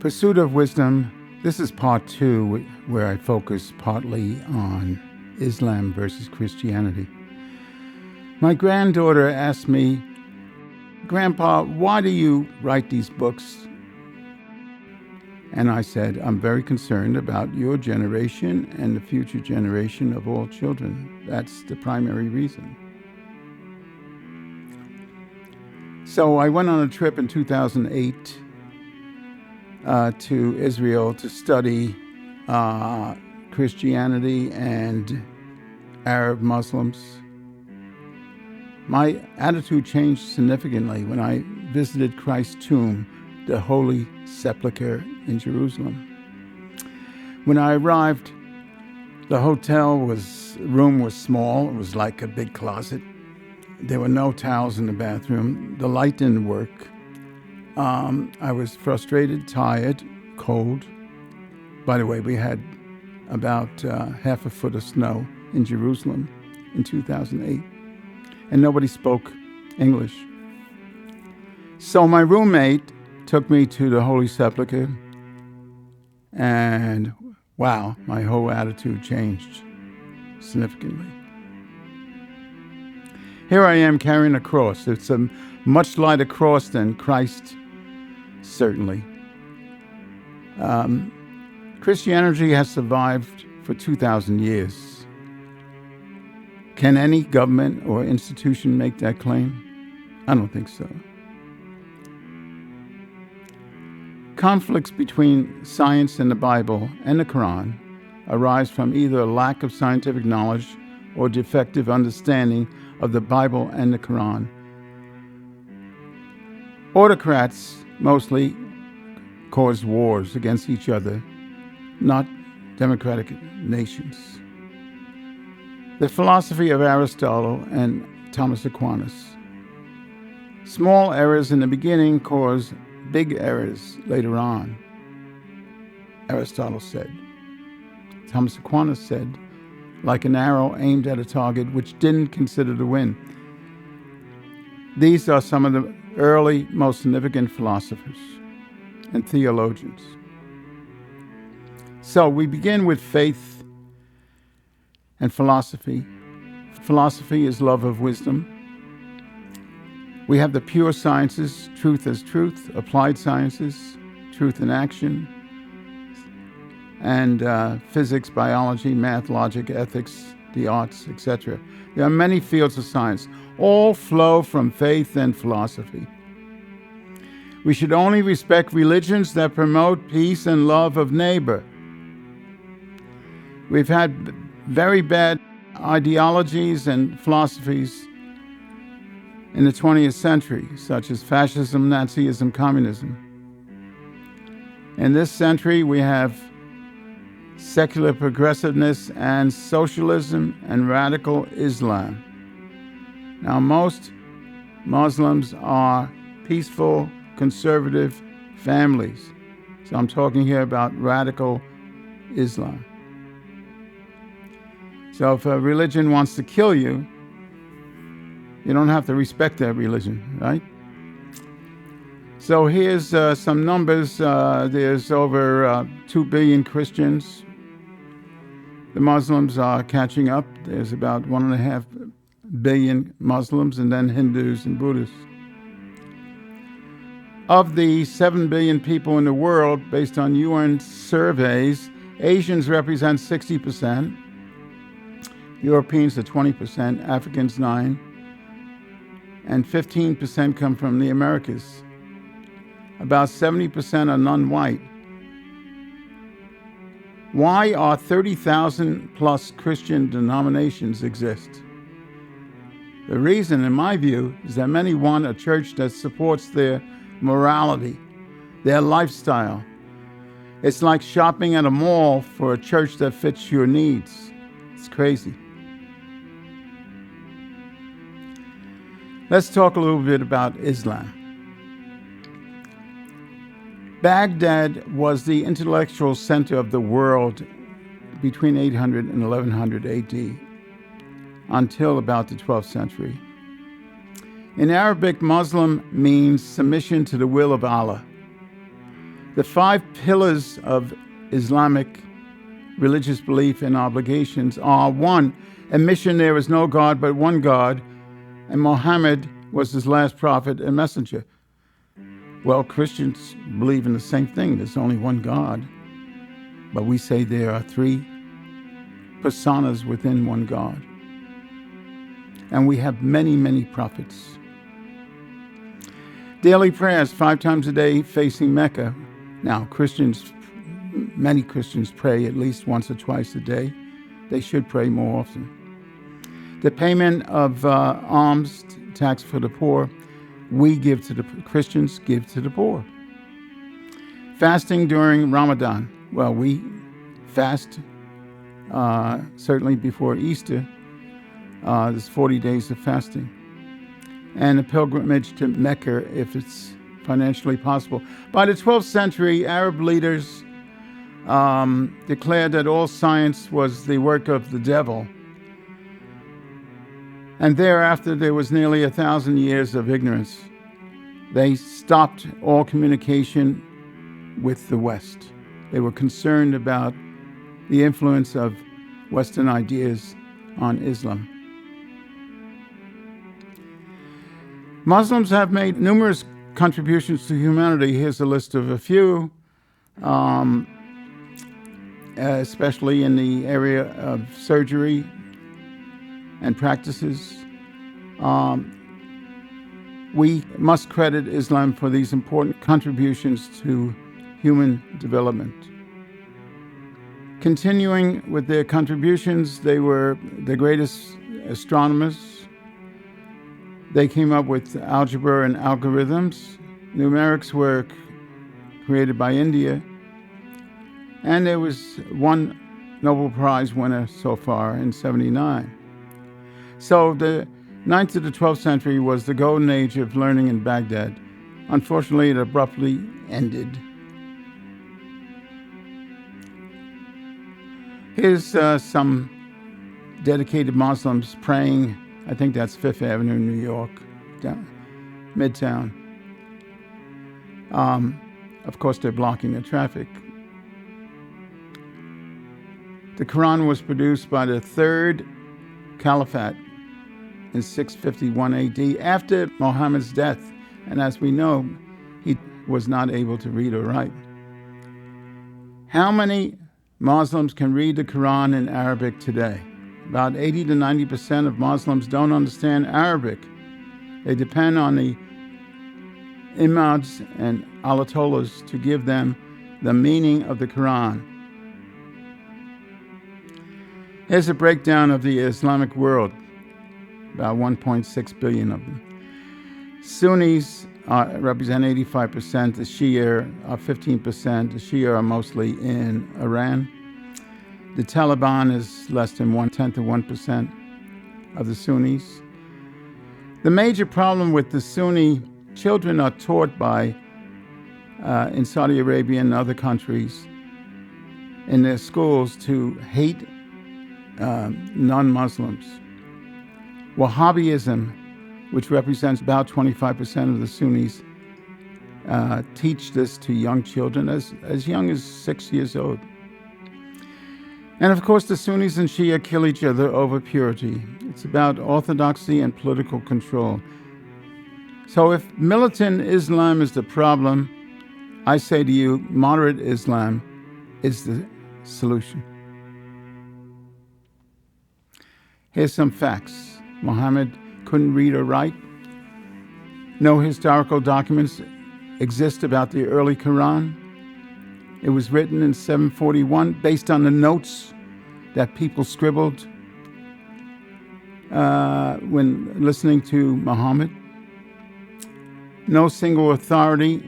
Pursuit of Wisdom. This is part 2, where I focus partly on Islam versus Christianity. My granddaughter asked me, "Grandpa, why do you write these books?" And I said, "I'm very concerned about your generation and the future generation of all children. That's the primary reason." So I went on a trip in 2008 to Israel to study Christianity and Arab Muslims. My attitude changed significantly when I visited Christ's tomb, the Holy Sepulchre in Jerusalem. When I arrived, the room was small. It was like a big closet. There were no towels in the bathroom. The light didn't work. I was frustrated, tired, cold. By the way, we had about half a foot of snow in Jerusalem in 2008, and nobody spoke English. So my roommate took me to the Holy Sepulchre, and wow, my whole attitude changed significantly. Here I am carrying a cross. It's a much lighter cross than Christ, certainly. Christianity has survived for 2,000 years. Can any government or institution make that claim? I don't think so. Conflicts between science and the Bible and the Quran arise from either a lack of scientific knowledge or defective understanding of the Bible and the Quran. Autocrats mostly cause wars against each other, not democratic nations. The philosophy of Aristotle and Thomas Aquinas. Small errors in the beginning cause big errors later on, Aristotle said. Thomas Aquinas said, like an arrow aimed at a target which didn't consider the wind. These are some of the early, most significant philosophers and theologians. So we begin with faith and philosophy. Philosophy is love of wisdom. We have the pure sciences, truth as truth, applied sciences, truth in action, and physics, biology, math, logic, ethics, the arts, etc. There are many fields of science. All flow from faith and philosophy. We should only respect religions that promote peace and love of neighbor. We've had very bad ideologies and philosophies in the 20th century, such as fascism, Nazism, communism. In this century, we have secular progressiveness and socialism and radical Islam. Now, most Muslims are peaceful, conservative families. So I'm talking here about radical Islam. So if a religion wants to kill you, you don't have to respect that religion, right? So here's some numbers. There's over 2 billion Christians. The Muslims are catching up. There's about 1.5 billion Muslims, and then Hindus and Buddhists. Of the 7 billion people in the world, based on UN surveys, Asians represent 60%, Europeans are 20%, Africans 9%, and 15% come from the Americas. About 70% are non-white. Why are 30,000 plus Christian denominations exist? The reason, in my view, is that many want a church that supports their morality, their lifestyle. It's like shopping at a mall for a church that fits your needs. It's crazy. Let's talk a little bit about Islam. Baghdad was the intellectual center of the world between 800 and 1100 AD until about the 12th century. In Arabic, Muslim means submission to the will of Allah. The 5 pillars of Islamic religious belief and obligations are: 1, admission there is no God but one God, and Muhammad was his last prophet and messenger. Well, Christians believe in the same thing. There's only one God. But we say there are 3 personas within one God. And we have many, many prophets. Daily prayers 5 times a day facing Mecca. Now, many Christians pray at least once or twice a day. They should pray more often. The payment of alms, tax for the poor. We give to the Christians, give to the poor. Fasting during Ramadan. Well, we fast certainly before Easter. There's 40 days of fasting. And a pilgrimage to Mecca if it's financially possible. By the 12th century, Arab leaders declared that all science was the work of the devil. And thereafter, there was nearly 1,000 years of ignorance. They stopped all communication with the West. They were concerned about the influence of Western ideas on Islam. Muslims have made numerous contributions to humanity. Here's a list of a few, especially in the area of surgery and practices. We must credit Islam for these important contributions to human development. Continuing with their contributions, they were the greatest astronomers. They came up with algebra and algorithms. Numerics were created by India. And there was one Nobel Prize winner so far in 1979. So the 9th to the 12th century was the golden age of learning in Baghdad. Unfortunately, it abruptly ended. Here's some dedicated Muslims praying. I think that's 5th Avenue, New York, down Midtown. Of course, they're blocking the traffic. The Quran was produced by the 3rd Caliphate in 651 AD, after Muhammad's death. And as we know, he was not able to read or write. How many Muslims can read the Quran in Arabic today? About 80 to 90% of Muslims don't understand Arabic. They depend on the imams and ayatollahs to give them the meaning of the Quran. Here's a breakdown of the Islamic world. About 1.6 billion of them. Sunnis represent 85%. The Shia are 15%. The Shia are mostly in Iran. The Taliban is less than 1/10 of 1% of the Sunnis. The major problem with the Sunni children are taught in Saudi Arabia and other countries in their schools to hate non-Muslims. Wahhabism, which represents about 25% of the Sunnis, teach this to young children as young as 6 years old. And of course, the Sunnis and Shia kill each other over purity. It's about orthodoxy and political control. So if militant Islam is the problem, I say to you, moderate Islam is the solution. Here's some facts. Muhammad couldn't read or write. No historical documents exist about the early Quran. It was written in 741 based on the notes that people scribbled when listening to Muhammad. No single authority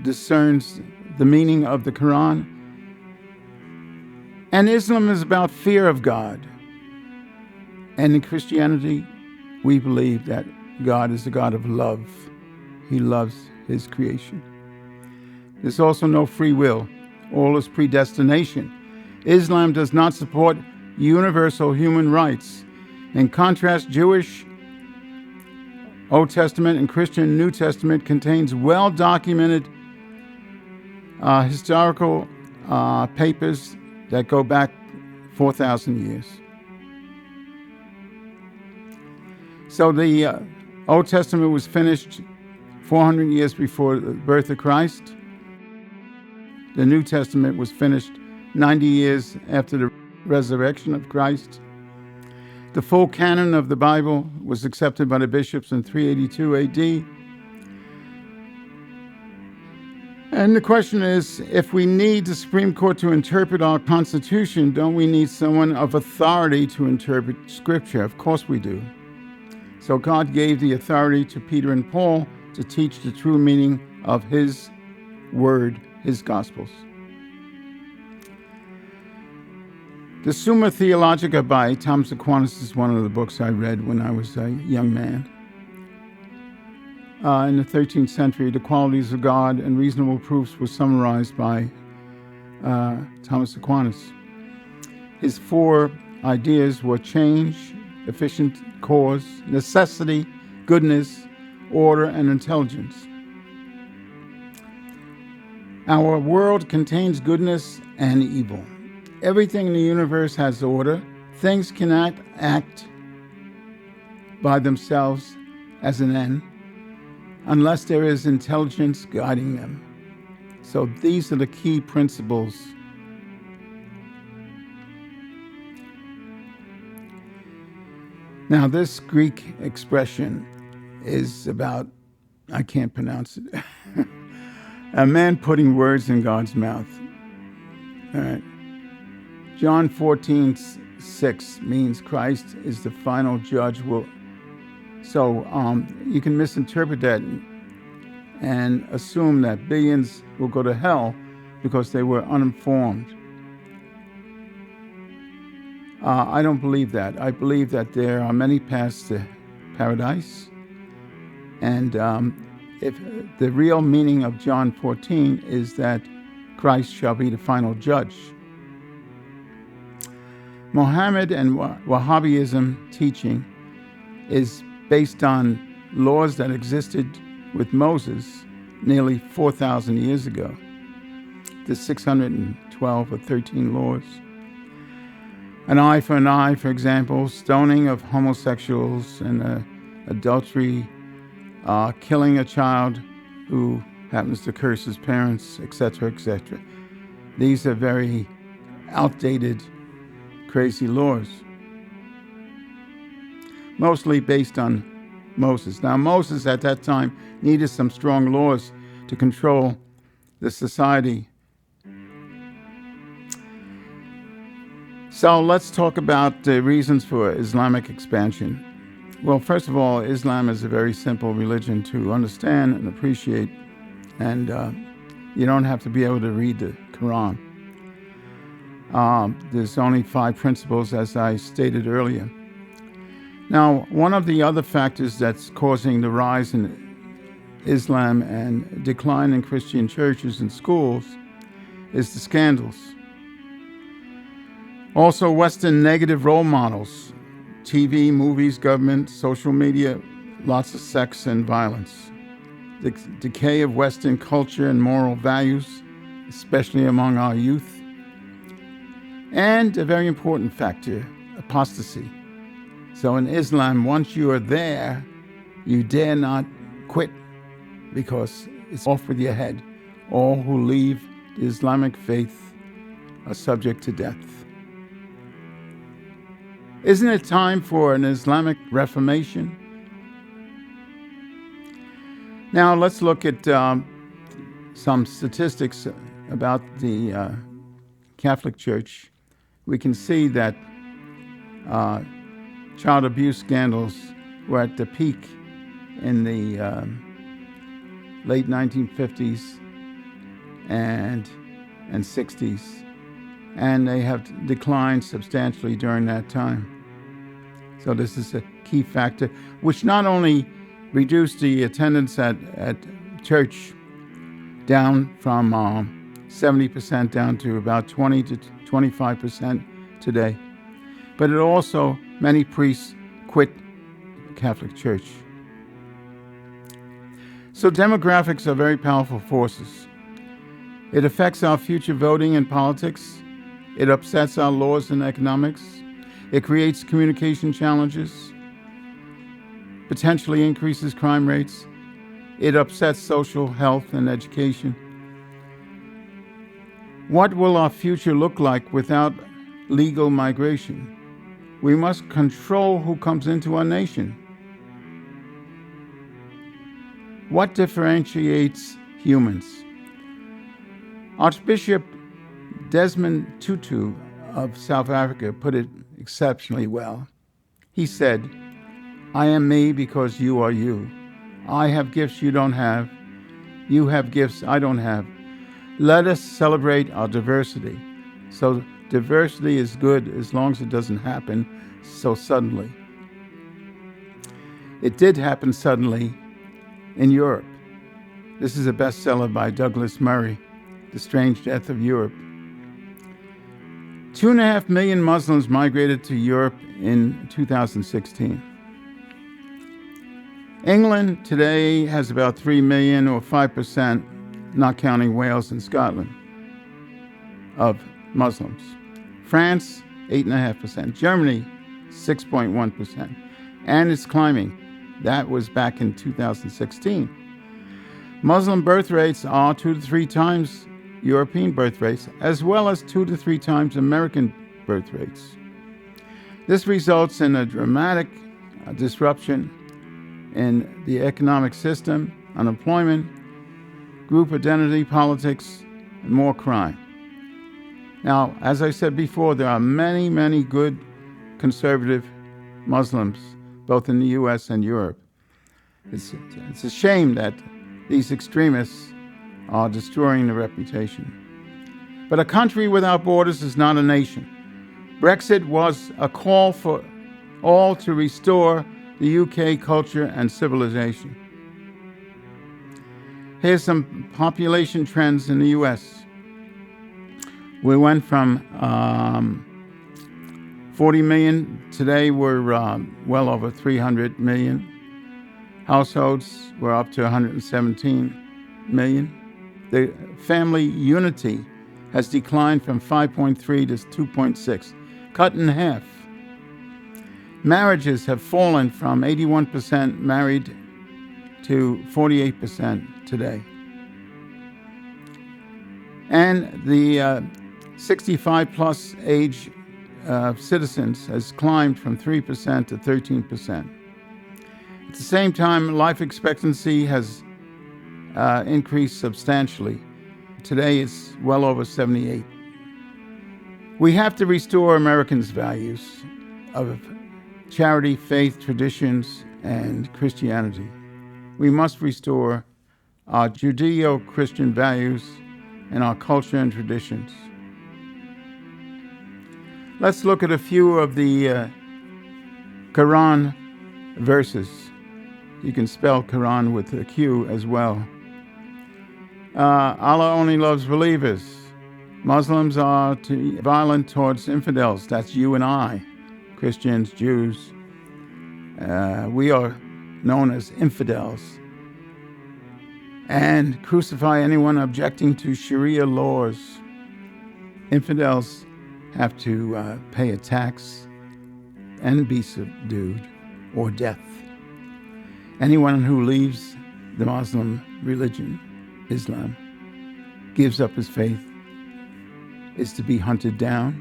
discerns the meaning of the Quran. And Islam is about fear of God. And in Christianity, we believe that God is a God of love. He loves his creation. There's also no free will. All is predestination. Islam does not support universal human rights. In contrast, Jewish Old Testament and Christian New Testament contains well-documented historical papers that go back 4,000 years. So the Old Testament was finished 400 years before the birth of Christ. The New Testament was finished 90 years after the resurrection of Christ. The full canon of the Bible was accepted by the bishops in 382 AD. And the question is, if we need the Supreme Court to interpret our Constitution, don't we need someone of authority to interpret Scripture? Of course we do. So God gave the authority to Peter and Paul to teach the true meaning of His Word, His Gospels. The Summa Theologica by Thomas Aquinas is one of the books I read when I was a young man. In the 13th century, the qualities of God and reasonable proofs were summarized by Thomas Aquinas. His 4 ideas were change, efficient cause, necessity, goodness, order, and intelligence. Our world contains goodness and evil. Everything in the universe has order. Things cannot act by themselves as an end unless there is intelligence guiding them. So these are the key principles. Now, this Greek expression is about, I can't pronounce it, a man putting words in God's mouth. All right. John 14:6 means Christ is the final judge. So you can misinterpret that and assume that billions will go to hell because they were uninformed. I don't believe that. I believe that there are many paths to paradise. And if the real meaning of John 14 is that Christ shall be the final judge. Mohammed and Wahhabism teaching is based on laws that existed with Moses nearly 4,000 years ago. The 612 or 13 laws. An eye for an eye, for example, stoning of homosexuals and adultery, killing a child who happens to curse his parents, etc., etc. These are very outdated, crazy laws, mostly based on Moses. Now, Moses at that time needed some strong laws to control the society. So let's talk about the reasons for Islamic expansion. Well, first of all, Islam is a very simple religion to understand and appreciate, and you don't have to be able to read the Quran. There's only 5 principles, as I stated earlier. Now, one of the other factors that's causing the rise in Islam and decline in Christian churches and schools is the scandals. Also, Western negative role models, TV, movies, government, social media, lots of sex and violence. The decay of Western culture and moral values, especially among our youth. And a very important factor, apostasy. So in Islam, once you are there, you dare not quit because it's off with your head. All who leave the Islamic faith are subject to death. Isn't it time for an Islamic reformation? Now let's look at some statistics about the Catholic Church. We can see that child abuse scandals were at the peak in the late 1950s and 60s, and they have declined substantially during that time. So this is a key factor, which not only reduced the attendance at church down from 70% down to about 20 to 25% today, but it also, many priests quit the Catholic Church. So demographics are very powerful forces. It affects our future voting and politics. It upsets our laws and economics. It creates communication challenges, potentially increases crime rates. It upsets social health and education. What will our future look like without legal migration? We must control who comes into our nation. What differentiates humans? Archbishop Desmond Tutu of South Africa put it exceptionally well. He said, "I am me because you are you. I have gifts you don't have. You have gifts I don't have. Let us celebrate our diversity." So diversity is good as long as it doesn't happen so suddenly. It did happen suddenly in Europe. This is a bestseller by Douglas Murray, The Strange Death of Europe. 2.5 million Muslims migrated to Europe in 2016. England today has about 3 million, or 5%, not counting Wales and Scotland, of Muslims. France, 8.5%. Germany, 6.1%. And it's climbing. That was back in 2016. Muslim birth rates are 2 to 3 times European birth rates, as well as 2 to 3 times American birth rates. This results in a dramatic disruption in the economic system, unemployment, group identity politics, and more crime. Now, as I said before, there are many, many good conservative Muslims, both in the U.S. and Europe. It's a shame that these extremists are destroying the reputation. But a country without borders is not a nation. Brexit was a call for all to restore the UK culture and civilization. Here's some population trends in the U.S. We went from 40 million. Today we're well over 300 million. Households were up to 117 million. The family unity has declined from 5.3 to 2.6, cut in half. Marriages have fallen from 81% married to 48% today. And the 65 plus age citizens has climbed from 3% to 13%. At the same time, life expectancy has increased substantially. Today it's well over 78. We have to restore Americans' values of charity, faith, traditions, and Christianity. We must restore our Judeo-Christian values and our culture and traditions. Let's look at a few of the Quran verses. You can spell Quran with a Q as well. Allah only loves believers. Muslims are violent towards infidels. That's you and I, Christians, Jews. We are known as infidels. And crucify anyone objecting to Sharia laws. Infidels have to pay a tax and be subdued or death. Anyone who leaves the Muslim religion, Islam, gives up his faith, is to be hunted down.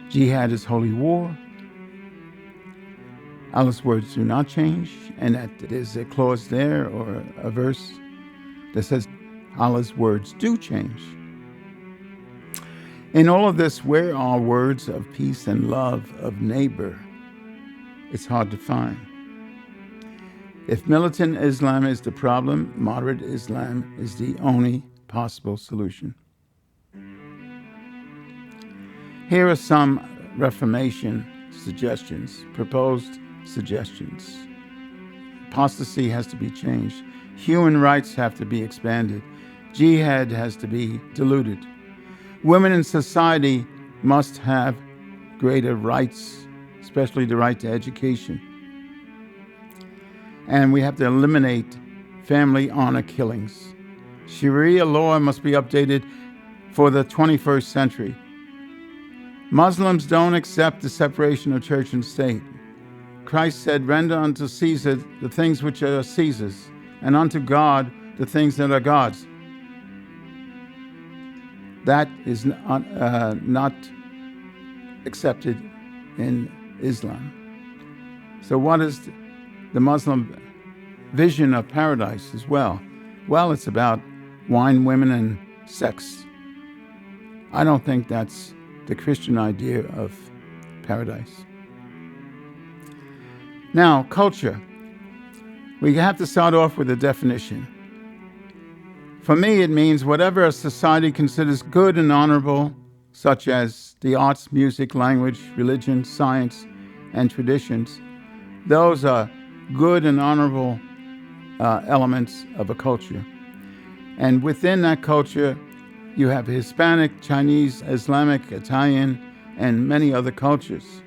Jihad is holy war. Allah's words do not change, and that there's a clause there or a verse that says Allah's words do change. In all of this, where are words of peace and love of neighbor? It's hard to find. If militant Islam is the problem, moderate Islam is the only possible solution. Here are some Reformation suggestions, proposed suggestions. Apostasy has to be changed. Human rights have to be expanded. Jihad has to be diluted. Women in society must have greater rights, especially the right to education. And we have to eliminate family honor killings. Sharia law must be updated for the 21st century. Muslims don't accept the separation of church and state. Christ said, "Render unto Caesar the things which are Caesar's, and unto God the things that are God's." That is not accepted in Islam. So what is the Muslim vision of paradise as well? Well, it's about wine, women, and sex. I don't think that's the Christian idea of paradise. Now, culture. We have to start off with a definition. For me, it means whatever a society considers good and honorable, such as the arts, music, language, religion, science, and traditions. Those are good and honorable elements of a culture. And within that culture, you have Hispanic, Chinese, Islamic, Italian, and many other cultures.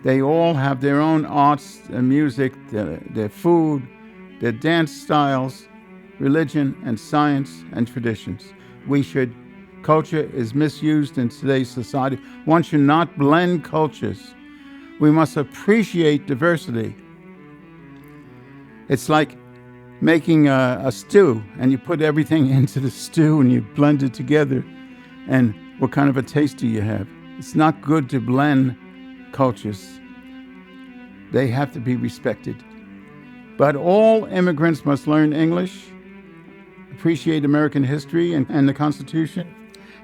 They all have their own arts, their music, their food, their dance styles, religion, and science, and traditions. Culture is misused in today's society. One should not blend cultures. We must appreciate diversity. It's like making a stew, and you put everything into the stew and you blend it together, and what kind of a taste do you have? It's not good to blend cultures. They have to be respected. But all immigrants must learn English, appreciate American history and the Constitution,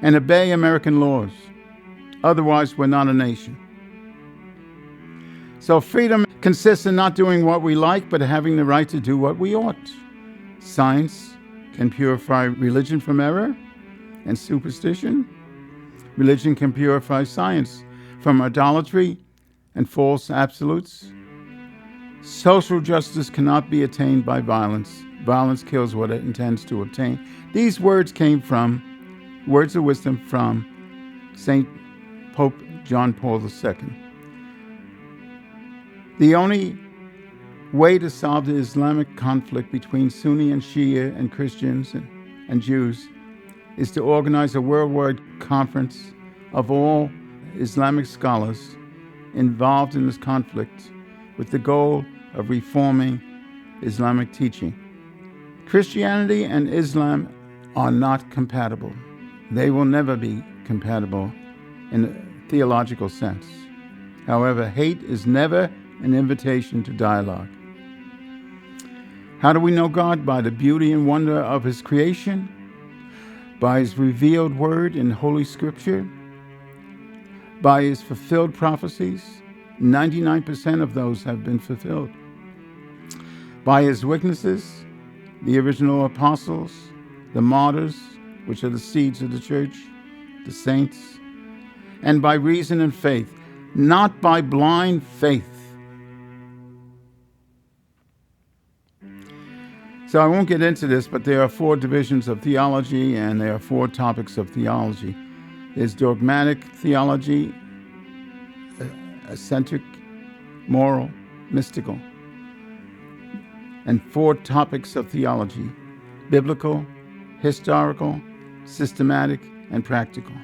and obey American laws. Otherwise, we're not a nation. So freedom consists in not doing what we like, but having the right to do what we ought. Science can purify religion from error and superstition. Religion can purify science from idolatry and false absolutes. Social justice cannot be attained by violence. Violence kills what it intends to obtain. These words came from words of wisdom from Saint Pope John Paul II. The only way to solve the Islamic conflict between Sunni and Shia and Christians and Jews is to organize a worldwide conference of all Islamic scholars involved in this conflict with the goal of reforming Islamic teaching. Christianity and Islam are not compatible. They will never be compatible in a theological sense. However, hate is never an invitation to dialogue. How do we know God? By the beauty and wonder of His creation, by His revealed word in Holy Scripture, by His fulfilled prophecies. 99% of those have been fulfilled. By His witnesses, the original apostles, the martyrs, which are the seeds of the church, the saints, and by reason and faith, not by blind faith. So I won't get into this, but there are 4 divisions of theology, and there are 4 topics of theology. There's dogmatic theology, eccentric, moral, mystical, and 4 topics of theology: biblical, historical, systematic, and practical.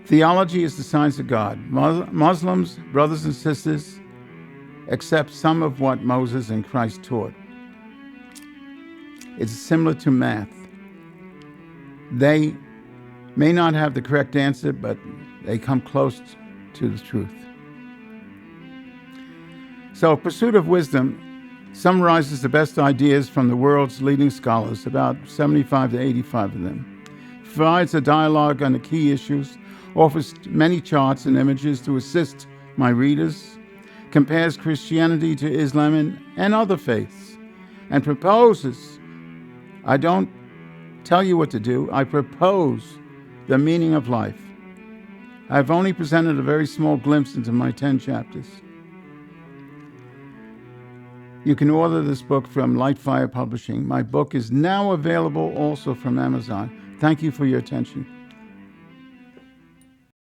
Theology is the science of God. Muslims, brothers and sisters, accept some of what Moses and Christ taught. It's similar to math. They may not have the correct answer, but they come close to the truth. So, Pursuit of Wisdom summarizes the best ideas from the world's leading scholars, about 75 to 85 of them. Provides a dialogue on the key issues, offers many charts and images to assist my readers, compares Christianity to Islam and other faiths, and proposes. I don't tell you what to do, I propose the meaning of life. I've only presented a very small glimpse into my 10 chapters. You can order this book from Lightfire Publishing. My book is now available also from Amazon. Thank you for your attention.